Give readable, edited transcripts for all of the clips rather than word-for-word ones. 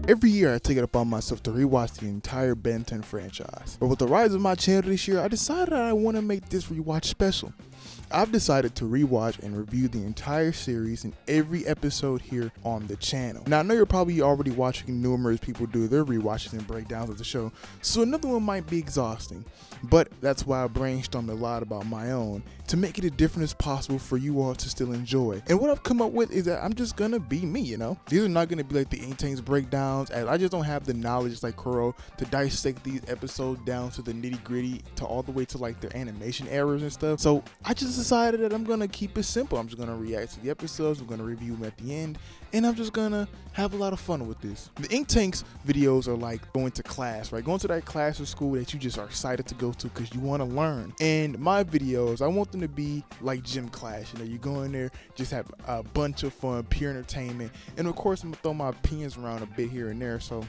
Every year I take it upon myself to rewatch the entire Ben 10 franchise. But with the rise of my channel this year, I decided I want to make this rewatch special. I've decided to rewatch and review the entire series in every episode here on the channel. Now I know you're probably already watching numerous people do their rewatches and breakdowns of the show, so another one might be exhausting. But that's why I brainstormed a lot about my own to make it as different as possible for you all to still enjoy. And what I've come up with is that I'm just gonna be me, you know? These are not gonna be like the Inktank's breakdowns, as I just don't have the knowledge like Kuro to dissect these episodes down to the nitty gritty, to all the way to like their animation errors and stuff. So I just decided that I'm gonna keep it simple. I'm just gonna react to the episodes, I'm gonna review them at the end, and I'm just gonna have a lot of fun with this. The Inktank's videos are like going to class, right? Going to that class or school that you just are excited to go to because you want to learn. And my videos, I want them to be like gym class. You know, you go in there, just have a bunch of fun, pure entertainment. And of course, I'm gonna throw my opinions around a bit here and there. So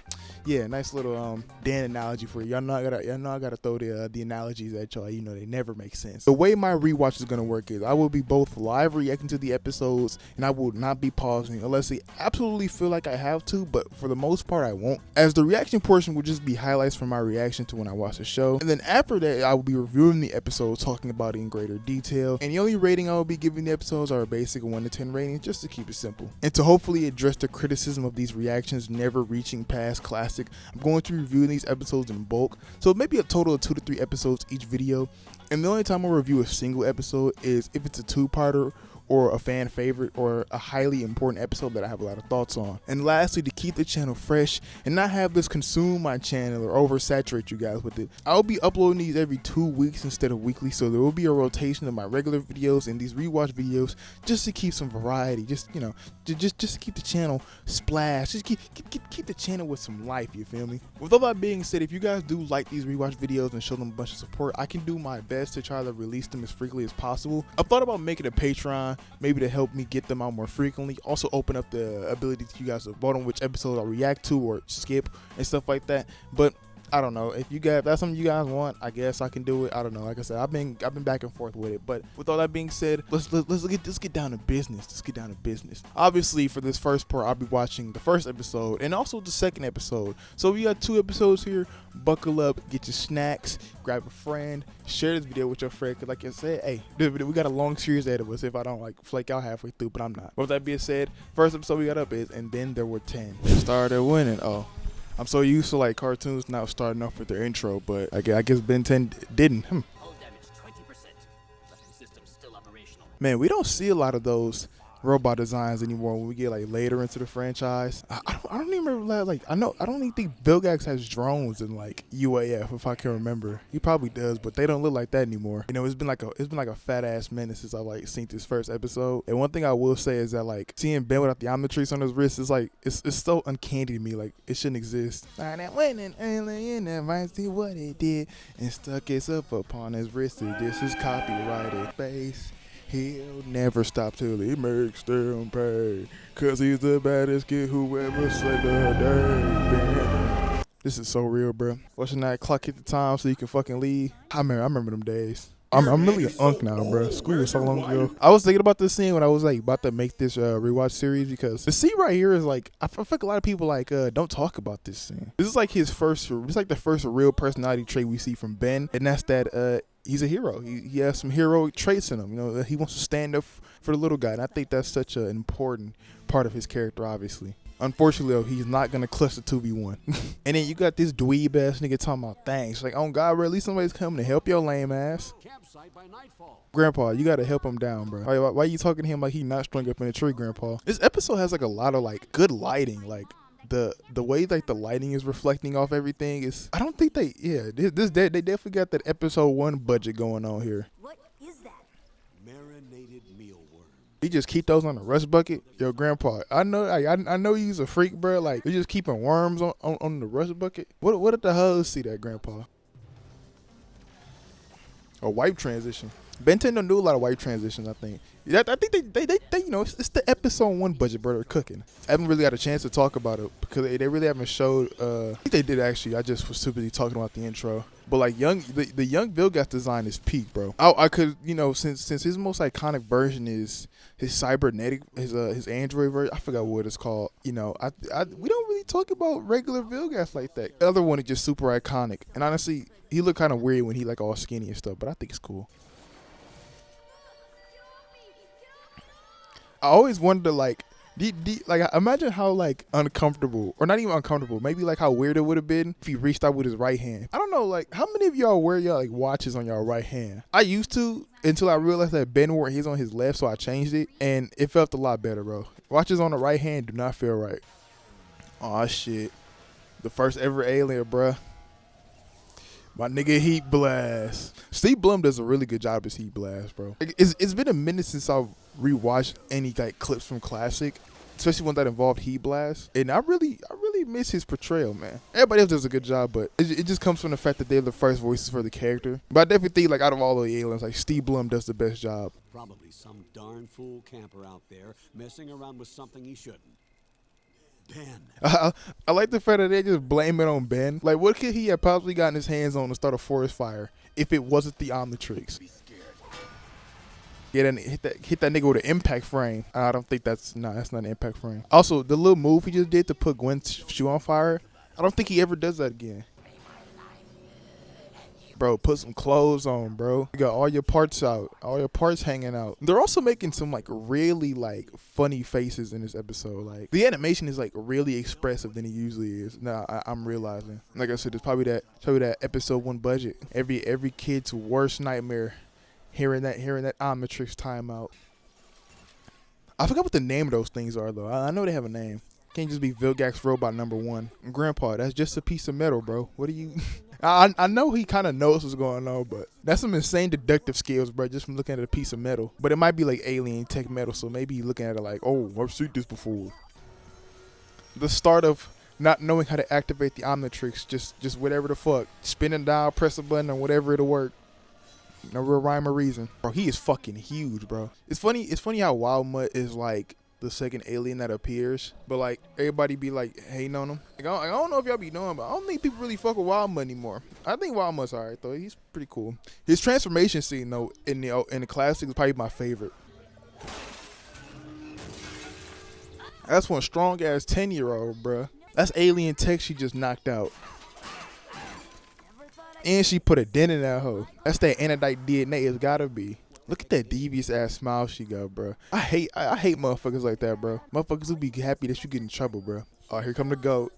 yeah, nice little Dan analogy for you. Y'all know I gotta throw the analogies at y'all. You know, they never make sense. The way my rewatch is gonna work is I will be both live reacting to the episodes, and I will not be pausing unless I absolutely feel like I have to, but for the most part I won't, as the reaction portion will just be highlights from my reaction to when I watch the show. And then after that I will be reviewing the episodes, talking about it in greater detail, and the only rating I will be giving the episodes are a basic 1 to 10 rating, just to keep it simple. And to hopefully address the criticism of these reactions never reaching past classic, I'm going to review these episodes in bulk, so maybe a total of 2 to 3 episodes each video. And the only time I'll review a single episode is if it's a two-parter or a fan favorite or a highly important episode that I have a lot of thoughts on. And lastly, to keep the channel fresh and not have this consume my channel or oversaturate you guys with it, I'll be uploading these every 2 weeks instead of weekly, so there will be a rotation of my regular videos and these rewatch videos, just to keep some variety, just, you know, just to keep the channel splashed, just keep the channel with some life, you feel me? With all that being said, if you guys do like these rewatch videos and show them a bunch of support, I can do my best to try to release them as frequently as possible. I've thought about making a Patreon, maybe to help me get them out more frequently. Also open up the ability to you guys to vote on which episode I'll react to or skip and stuff like that. But I don't know, if that's something you guys want, I guess I can do it. I don't know. Like I said, I've been back and forth with it. But with all that being said, let's get down to business. Let's get down to business. Obviously, for this first part, I'll be watching the first episode and also the second episode. So we got 2 episodes here. Buckle up, get your snacks, grab a friend, share this video with your friend. Cause like I said, hey, this video, we got a long series ahead of us. If I don't like flake out halfway through, but I'm not. But with that being said, first episode we got up is And Then There Were 10. Started winning. Oh. I'm so used to like cartoons now starting off with their intro, but I guess Ben 10 didn't. Hull damage 20%. Weapon system still operational. Man, we don't see a lot of those robot designs anymore when we get like later into the franchise. I don't even remember, like I don't even think Vilgax has drones in like UAF, if I can remember. He probably does, but they don't look like that anymore. You know, it's been like a fat ass minute since I like seen this first episode. And one thing I will say is that like seeing Ben without the Omnitrix on his wrist is like it's so uncanny to me. Like it shouldn't exist. And that winning alien might see what it did and stuck itself upon his wrist. This is copyrighted space. He'll never stop till he makes them pay, cause he's the baddest kid who ever saved the day. This is so real, bro. Watching that clock hit the time so you can fucking leave. I remember them days. I'm really an unk now, bro. School was so long ago. I was thinking about this scene when I was like about to make this rewatch series, because the scene right here is like, I feel like a lot of people like don't talk about this scene. This is like it's like the first real personality trait we see from Ben, and that's that he's a hero. He has some heroic traits in him. You know, he wants to stand up for the little guy, and I think that's such an important part of his character, obviously. Unfortunately, though, he's not gonna clutch the 2v1. And then you got this dweeb ass nigga talking about thanks. Like, oh God, bro, at least somebody's coming to help your lame ass. Campsite by nightfall. Grandpa, you gotta help him down, bro. Why you talking to him like he not strung up in a tree, Grandpa? This episode has like a lot of like good lighting, like the way like the lighting is reflecting off everything is. I don't think they they definitely got that episode 1 budget going on here. What is that? Marinated mealworm. He just keep those on the rust bucket. Yo, Grandpa, I know you's a freak, bro. Like you just keeping worms on the rust bucket. What did the hoes see that, Grandpa? A wipe transition. Ben 10 don't do a lot of white transitions, I think. I think they you know, it's the episode 1 budget, bro. They're cooking. I haven't really got a chance to talk about it because they really haven't showed. I think they did actually. I just was too busy talking about the intro. But like the young Vilgax design is peak, bro. I could, you know, since his most iconic version is his cybernetic, his android version. I forgot what it's called. You know, we don't really talk about regular Vilgax like that. The other one is just super iconic, and honestly, he looked kind of weird when he like all skinny and stuff. But I think it's cool. I always wonder, like, imagine how, like, uncomfortable, or not even uncomfortable, maybe, like, how weird it would have been if he reached out with his right hand. I don't know, like, how many of y'all wear y'all, like, watches on y'all right hand? I used to, until I realized that Ben wore his on his left, so I changed it, and it felt a lot better, bro. Watches on the right hand do not feel right. Aw, shit. The first ever alien, bruh. My nigga Heat Blast. Steve Blum does a really good job as Heat Blast, bro. It's been a minute since I've rewatched any like clips from Classic, especially one that involved Heat Blast, and I really miss his portrayal, man. Everybody else does a good job, but it just comes from the fact that they're the first voices for the character. But I definitely think, like, out of all the aliens, like, Steve Blum does the best job. Probably some darn fool camper out there messing around with something he shouldn't. Ben. I like the fact that they just blame it on Ben. Like, what could he have possibly gotten his hands on to start a forest fire if it wasn't the Omnitrix? Yeah, then hit that nigga with an impact frame. I don't think that's not an impact frame. Also, the little move he just did to put Gwen's shoe on fire, I don't think he ever does that again. Bro, put some clothes on, bro. You got all your parts out, all your parts hanging out. They're also making some like really like funny faces in this episode. Like the animation is like really expressive than it usually is. Now I'm realizing. Like I said, it's probably that episode 1 budget. Every kid's worst nightmare, hearing that Omnitrix timeout. I forgot what the name of those things are though. I know they have a name. Can't just be Vilgax Robot number 1. Grandpa, that's just a piece of metal, bro. What do you? I know he kind of knows what's going on, but that's some insane deductive skills, bro, just from looking at a piece of metal. But it might be like alien tech metal, so maybe you're looking at it like, oh, I've seen this before. The start of not knowing how to activate the Omnitrix, just whatever the fuck. Spin a dial, press a button, or whatever it'll work. No real rhyme or reason. Bro, he is fucking huge, bro. It's funny how Wild Mutt is like the second alien that appears, but like everybody be like hating on him. Like, I don't know if y'all be knowing, but I don't think people really fuck with Wild Mutt anymore. I think Wild Mutt's alright though. He's pretty cool. His transformation scene though in the classic is probably my favorite. That's one strong ass 10-year-old, bruh. That's alien tech she just knocked out. And she put a dent in that hoe. That's that anodite DNA. It's gotta be. Look at that devious ass smile she got, bro. I hate motherfuckers like that, bro. Motherfuckers will be happy that you get in trouble, bro. Oh, here come the goat.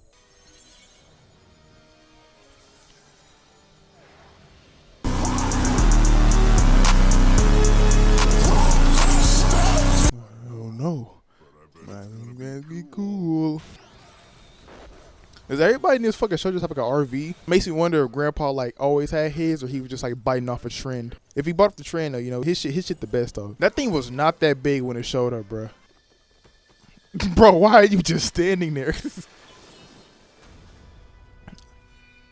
Oh no. Man, that'd be cool. Does everybody in this fucking show just have like an RV? Makes me wonder if Grandpa like always had his, or he was just like biting off a trend. If he bought off the trend though, you know, his shit the best though. That thing was not that big when it showed up, bro. Bro, why are you just standing there?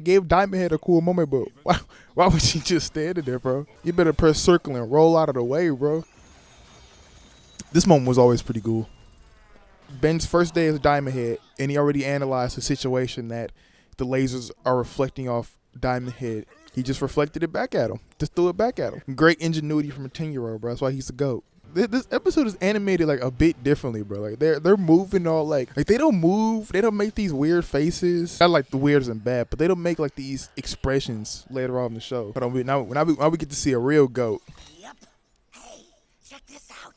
Gave Diamond Head a cool moment, but why was she just standing there, bro? You better press circle and roll out of the way, bro. This moment was always pretty cool. Ben's first day as Diamond Head, and he already analyzed the situation that the lasers are reflecting off Diamond Head. He just reflected it back at him. Just threw it back at him. Great ingenuity from a 10-year-old, bro. That's why he's the GOAT. This episode is animated like a bit differently, bro. Like they're moving all like they don't move. They don't make these weird faces. Not like the weird and bad, but they don't make like these expressions later on in the show. But now we get to see a real GOAT. Yep. Hey, check this out.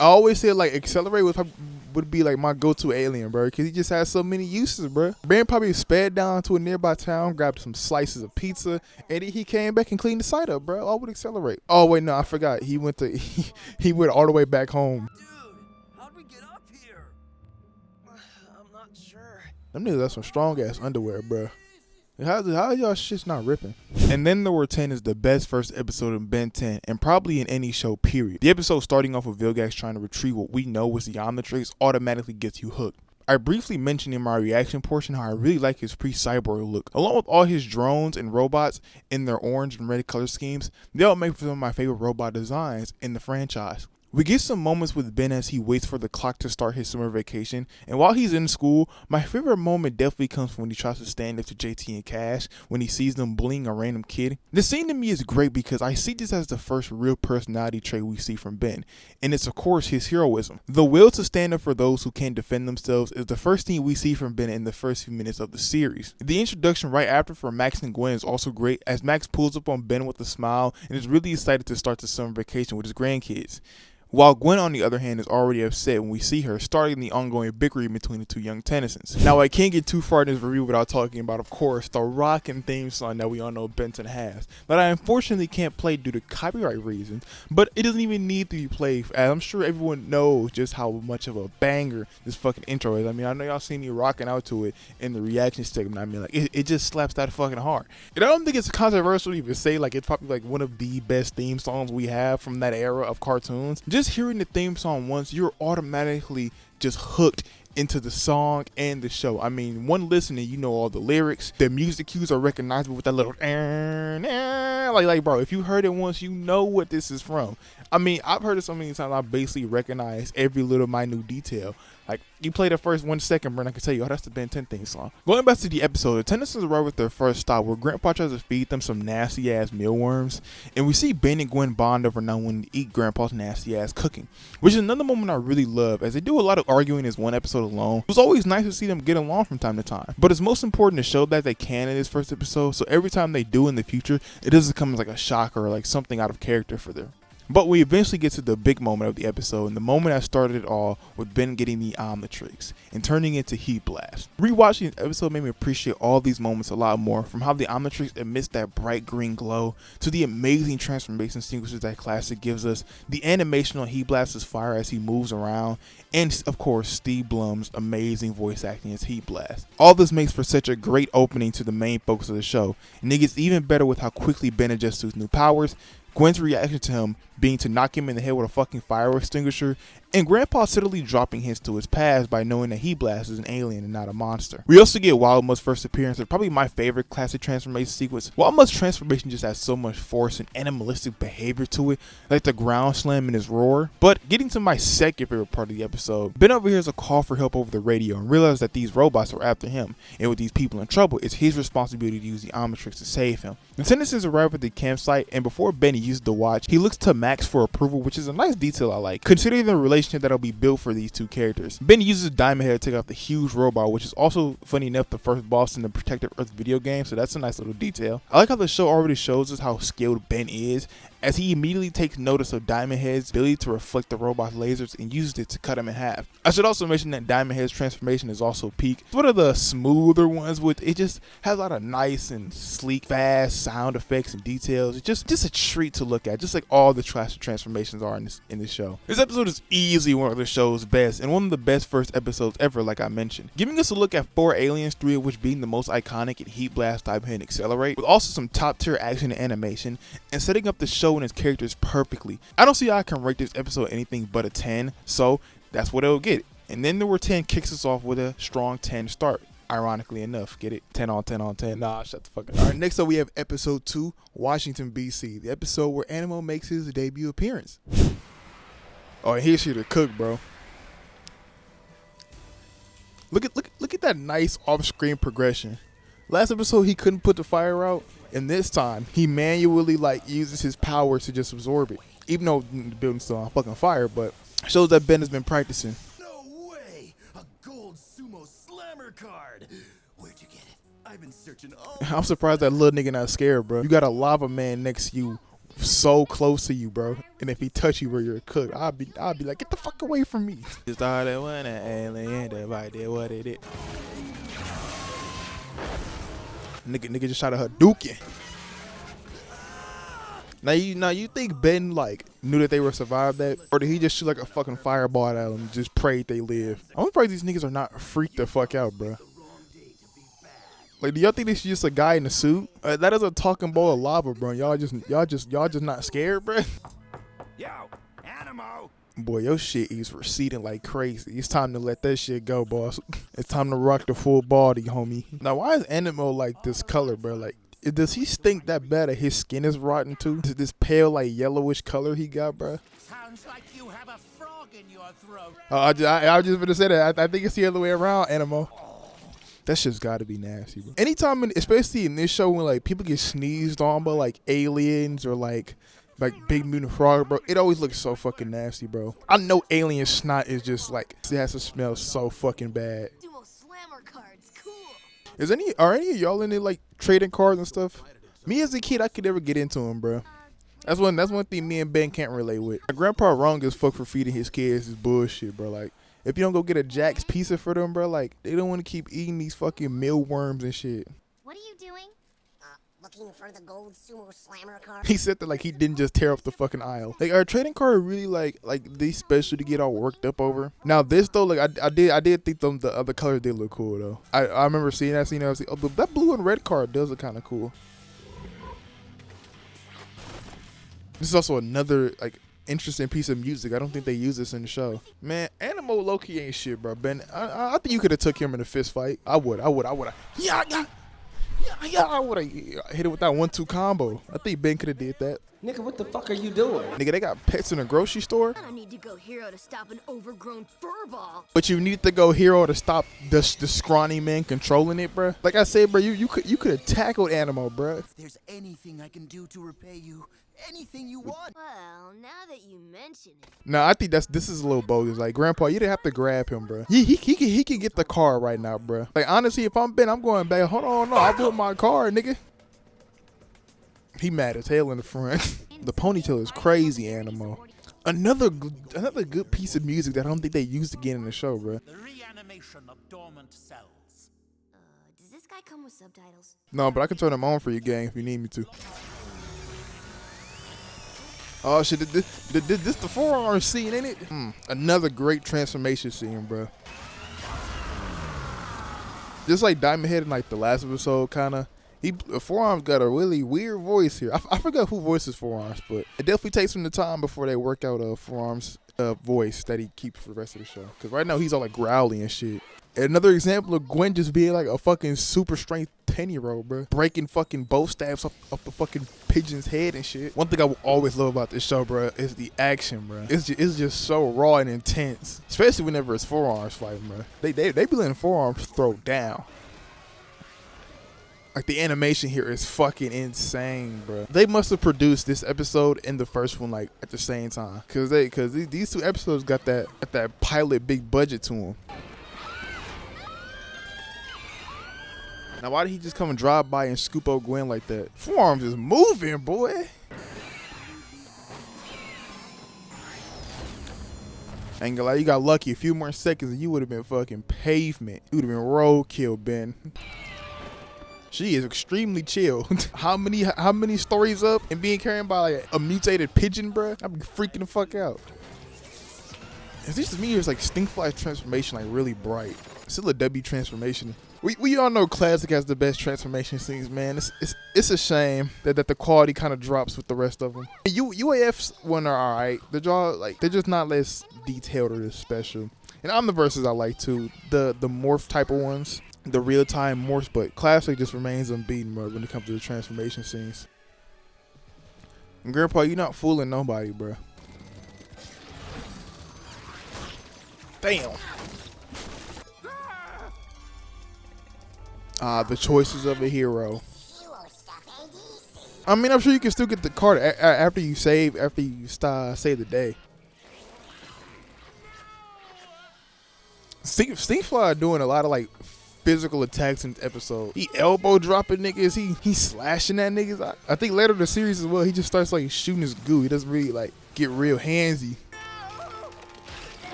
I always said like Accelerate would be like my go-to alien, bro, because he just has so many uses, bro. Ben probably sped down to a nearby town, grabbed some slices of pizza, and he came back and cleaned the site up, bro. All would Accelerate. Oh wait, no, I forgot. He went all the way back home. Dude, how'd we get up here? I'm not sure. Them niggas got some strong ass underwear, bro. How y'all shit's not ripping? And then Number 10 is the best first episode in Ben 10, and probably in any show, period. The episode starting off with Vilgax trying to retrieve what we know was the Omnitrix automatically gets you hooked. I briefly mentioned in my reaction portion how I really like his pre-cyborg look. Along with all his drones and robots in their orange and red color schemes, they all make for some of my favorite robot designs in the franchise. We get some moments with Ben as he waits for the clock to start his summer vacation, and while he's in school, my favorite moment definitely comes from when he tries to stand up to JT and Cash when he sees them bullying a random kid. This scene to me is great because I see this as the first real personality trait we see from Ben, and it's of course his heroism. The will to stand up for those who can't defend themselves is the first thing we see from Ben in the first few minutes of the series. The introduction right after for Max and Gwen is also great as Max pulls up on Ben with a smile and is really excited to start the summer vacation with his grandkids. While Gwen, on the other hand, is already upset when we see her starting the ongoing bickering between the two young Tennysons. Now, I can't get too far in this review without talking about, of course, the rockin' theme song that we all know Benton has, that I unfortunately can't play due to copyright reasons, but it doesn't even need to be played, as I'm sure everyone knows just how much of a banger this fucking intro is. I mean, I know y'all seen me rocking out to it in the reaction segment. I mean, like, it just slaps that fucking hard. And I don't think it's controversial to even say, like, it's probably, like, one of the best theme songs we have from that era of cartoons. Just hearing the theme song once, you're automatically just hooked into the song and the show. I mean, one listening, you know all the lyrics. The music cues are recognizable with that little like bro, if you heard it once, you know what this is from. I mean, I've heard it so many times I basically recognize every little minute detail. Like, you play the first 1 second, bro, and I can tell you, oh, that's the Ben 10 theme song. Going back to the episode, the Tennysons arrive with their first stop where Grandpa tries to feed them some nasty ass mealworms, and we see Ben and Gwen bond over not wanting to eat Grandpa's nasty ass cooking, which is another moment I really love, as they do a lot of arguing in this one episode alone. It was always nice to see them get along from time to time, but it's most important to show that they can in this first episode, so every time they do in the future, it doesn't come as like a shocker or like something out of character for them. But we eventually get to the big moment of the episode, and the moment that started it all with Ben getting the Omnitrix and turning into Heat Blast. Rewatching this episode made me appreciate all these moments a lot more, from how the Omnitrix emits that bright green glow, to the amazing transformation sequences that Classic gives us, the animation on Heat Blast's fire as he moves around, and of course Steve Blum's amazing voice acting as Heat Blast. All this makes for such a great opening to the main focus of the show, and it gets even better with how quickly Ben adjusts to his new powers, Gwen's reaction to him being to knock him in the head with a fucking fire extinguisher, and Grandpa subtly dropping hints to his past by knowing that Heat Blast is an alien and not a monster. We also get Wildmutt's first appearance, and probably my favorite classic transformation sequence. Wildmutt's transformation just has so much force and animalistic behavior to it, like the ground slam and his roar. But getting to my second favorite part of the episode, Ben overhears a call for help over the radio and realizes that these robots are after him, and with these people in trouble, it's his responsibility to use the Omnitrix to save him. The Tennysons arrive at the campsite, and before Ben uses the watch, he looks to Max for approval, which is a nice detail I like, considering the relationship that'll be built for these two characters. Ben uses Diamond Head to take out the huge robot, which is also, funny enough, the first boss in the Protective Earth video game, so that's a nice little detail. I like how the show already shows us how skilled Ben is, as he immediately takes notice of Diamond Head's ability to reflect the robot's lasers and uses it to cut him in half. I should also mention that Diamond Head's transformation is also peak. It's one of the smoother ones, with it just has a lot of nice and sleek, fast sound effects and details. It's just a treat to look at, just like all the classic transformations are in this show. This episode is easily one of the show's best, and one of the best first episodes ever, like I mentioned, giving us a look at 4 aliens, 3 of which being the most iconic in Heat Blast, Diamond Head, and Accelerate, with also some top tier action and animation, and setting up the show and its characters perfectly. I don't see how I can rate this episode anything but a 10, so that's what it'll get. And then Number 10 kicks us off with a strong 10 start. Ironically enough, get it? 10 on 10 on 10. Nah, shut the fuck up. Alright, next up we have episode 2, Washington, BC. The episode where Animo makes his debut appearance. Oh, and here's here to cook, bro. Look at that nice off-screen progression. Last episode he couldn't put the fire out, and this time he manually uses his power to just absorb it. Even though the building's still on fucking fire, but shows that Ben has been practicing. No way! A gold sumo slammer card! Where'd you get it? I've been searching all I'm surprised that little nigga not scared, bro. You got a lava man next to you, so close to you, bro. And if he touch you where you're cooked, I'll be like, get the fuck away from me. Started when an alien device did what it did. Nigga just shot at her Hadouken. Now you think Ben knew that they would survive that, or did he just shoot like a fucking fireball at them and just prayed they live? I'm surprised these niggas are not freaked the fuck out, bro. Like, do y'all think this is just a guy in a suit? That is a talking bowl of lava, bro. Y'all just not scared, bro. Yo, Animo! Boy, your shit is receding like crazy. It's time to let that shit go, boss. It's time to rock the full body, homie. Now, why is Anemo like this color, bro? Like, does he stink that bad that his skin is rotten too? This pale, like, yellowish color he got, bro? Sounds like you have a frog in your throat. I was just gonna say that. I think it's the other way around, Anemo. That shit's gotta be nasty, bro. Anytime, especially in this show, when like people get sneezed on by like aliens or like Big Mutant Frog, bro, it always looks so fucking nasty, bro. I know alien snot is just like, it has to smell so fucking bad. Sumo Slammer cards, cool. Are any of y'all into like trading cards and stuff? Me as a kid, I could never get into them, bro. That's one thing me and Ben can't relate with. My grandpa wrong as fuck for feeding his kids this bullshit, bro. Like, if you don't go get a Jack's pizza for them, bro, like, they don't want to keep eating these fucking mealworms and shit. What are you doing? Looking for the gold Sumo Slammer card. He said that like he didn't just tear up the fucking aisle. Like, are trading cards really like these special to get all worked up over? Now this though, like I did think the other colors did look cool though. I remember seeing that scene. I was like, oh, that blue and red card does look kind of cool. This is also another like interesting piece of music. I don't think they use this in the show. Man, Anemo low-key ain't shit, bro. Ben, I think you could have took him in a fist fight. I would. Yeah, I would have hit it with that 1-2 combo. I think Ben could have did that. Nigga, what the fuck are you doing? Nigga, they got pets in a grocery store. I don't need to go hero to stop an overgrown furball. But you need to go hero to stop the scrawny man controlling it, bro. Like I said, bro, you could have tackled Anemo, bro. If there's anything I can do to repay you, anything you want. Well, now that you mention it. No, I think this is a little bogus. Like, Grandpa, you didn't have to grab him, bro. He can get the car right now, bro. Like, honestly, if I'm Ben, I'm going back. Hold on, no, I put my car, nigga. He mad as hell in the front. The ponytail is crazy, Anemo. Another good piece of music that I don't think they used again in the show, bro. The reanimation of dormant cells. Does this guy come with subtitles? No, but I can turn them on for you, gang, if you need me to. Oh shit, this the forearm scene, ain't it? Another great transformation scene, bro. Just like Diamond Head in like the last episode, kinda. Forearm's got a really weird voice here. I forgot who voices Forearms, but it definitely takes him the time before they work out Forearms' voice that he keeps for the rest of the show. Cause right now he's all like growly and shit. Another example of Gwen just being like a fucking super strength 10-year-old, bro. Breaking fucking bow staffs up the fucking pigeon's head and shit. One thing I will always love about this show, bro, is the action, bro. It's just so raw and intense. Especially whenever it's Forearms fighting, bro. They be letting Forearms throw down. Like, the animation here is fucking insane, bro. They must have produced this episode and the first one like at the same time, cause these two episodes got that pilot big budget to them. Now, why did he just come and drive by and scoop up Gwen like that? Forearms is moving, boy. Ain't gonna lie, you got lucky. A few more seconds and you would have been fucking pavement. You would have been roadkill, Ben. She is extremely chill. How many stories up and being carried by like a mutated pigeon, bro? I'd be freaking the fuck out. Is this just me or is like Stinkfly's transformation like really bright? Still a W transformation. We all know Classic has the best transformation scenes, man. It's a shame that the quality kind of drops with the rest of them. UAF's one are alright. They're just not less detailed or as special. And Omniverses I like too. The morph type of ones, the real time morphs. But Classic just remains unbeaten, bro, when it comes to the transformation scenes. And Grandpa, you're not fooling nobody, bro. Damn. The choices of a hero. I mean, I'm sure you can still get the card after you save the day. Stinkfly doing a lot of like physical attacks in the episode. He elbow dropping niggas. He slashing at niggas. I think later in the series as well, he just starts like shooting his goo. He doesn't really like get real handsy.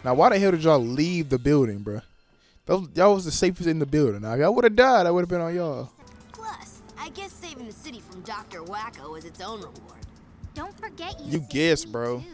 Now, why the hell did y'all leave the building, bro? Y'all was the safest in the building. Now, if y'all would have died, I would have been on y'all. Plus, I guess saving the city from Dr. Wacko is its own reward. Don't forget You guessed, bro.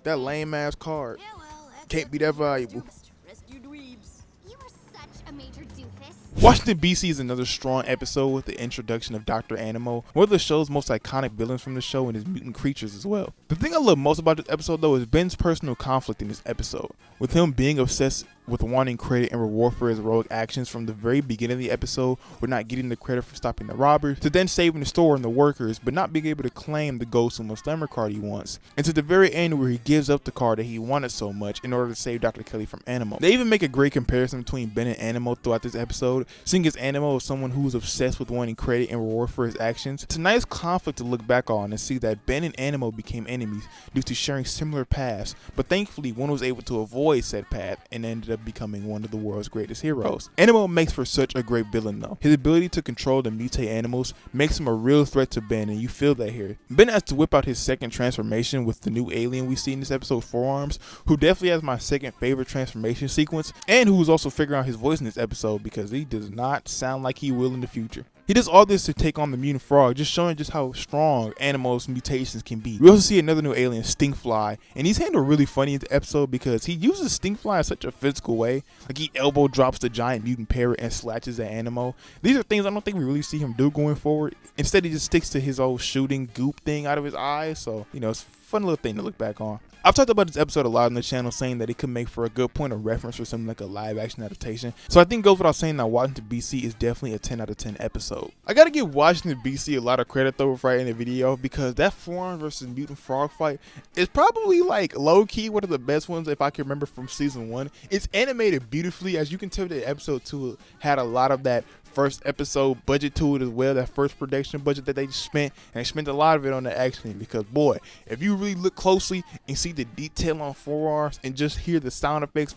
That lame ass card Yeah, well, that's can't be that valuable. Rescue dweebs. You were such a major doofus. Washington BC is another strong episode with the introduction of Dr. Animo, one of the show's most iconic villains from the show, and his mutant creatures as well. The thing I love most about this episode though is Ben's personal conflict in this episode, with him being obsessed with wanting credit and reward for his heroic actions from the very beginning of the episode, with not getting the credit for stopping the robbers, to then saving the store and the workers, but not being able to claim the Gold Sumo Slammer card he wants, and to the very end where he gives up the card that he wanted so much in order to save Dr. Kelly from Animo. They even make a great comparison between Ben and Animo throughout this episode, seeing as Animo is someone who is obsessed with wanting credit and reward for his actions. It's a nice conflict to look back on and see that Ben and Animo became enemies due to sharing similar paths, but thankfully one was able to avoid said path and ended up becoming one of the world's greatest heroes. Animo makes for such a great villain though. His ability to control and mutate animals makes him a real threat to Ben, and you feel that here. Ben has to whip out his second transformation with the new alien we see in this episode, Forearms, who definitely has my second favorite transformation sequence, and who's also figuring out his voice in this episode because he does not sound like he will in the future. He does all this to take on the mutant frog, just showing just how strong Animo's mutations can be. We also see another new alien, Stinkfly, and he's handled really funny in the episode because he uses Stinkfly in such a physical way. Like he elbow drops the giant mutant parrot and slashes at Animo. These are things I don't think we really see him do going forward. Instead, he just sticks to his old shooting goop thing out of his eyes. So, you know, it's a fun little thing to look back on. I've talked about this episode a lot on the channel, saying that it could make for a good point of reference for something like a live action adaptation. So I think it goes without saying that Washington BC is definitely a 10 out of 10 episode. I gotta give Washington BC a lot of credit though for writing the video, because that Forearm versus Mutant Frog fight is probably like low key one of the best ones if I can remember from season 1. It's animated beautifully. As you can tell, that episode 2 had a lot of that first episode budget to it as well, that first production budget that they spent, and they spent a lot of it on the action, because boy, if you really look closely and see the detail on Forearms and just hear the sound effects,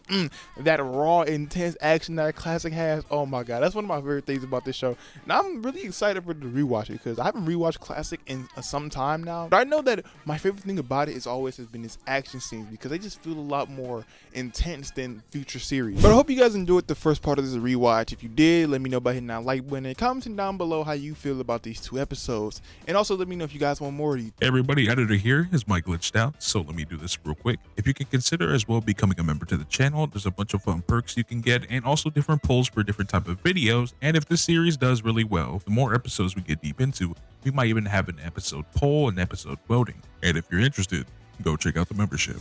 that raw intense action that a classic has, oh my god, that's one of my favorite things about this show. And I'm really excited for the rewatch it, because I haven't rewatched classic in some time now, but I know that my favorite thing about it is always has been its action scenes, because they just feel a lot more intense than future series. But I hope you guys enjoyed the first part of this rewatch. If you did, let me know by hitting that like button and commenting down below how you feel about these 2 episodes, and also let me know if you guys want more of these. Hey everybody, Editor here. Is Mike glitched out? So let me do this real quick. If you can consider as well becoming a member to the channel, there's a bunch of fun perks you can get, and also different polls for different type of videos. And if this series does really well, the more episodes we get deep into, we might even have an episode poll and episode voting. And if you're interested, go check out the membership.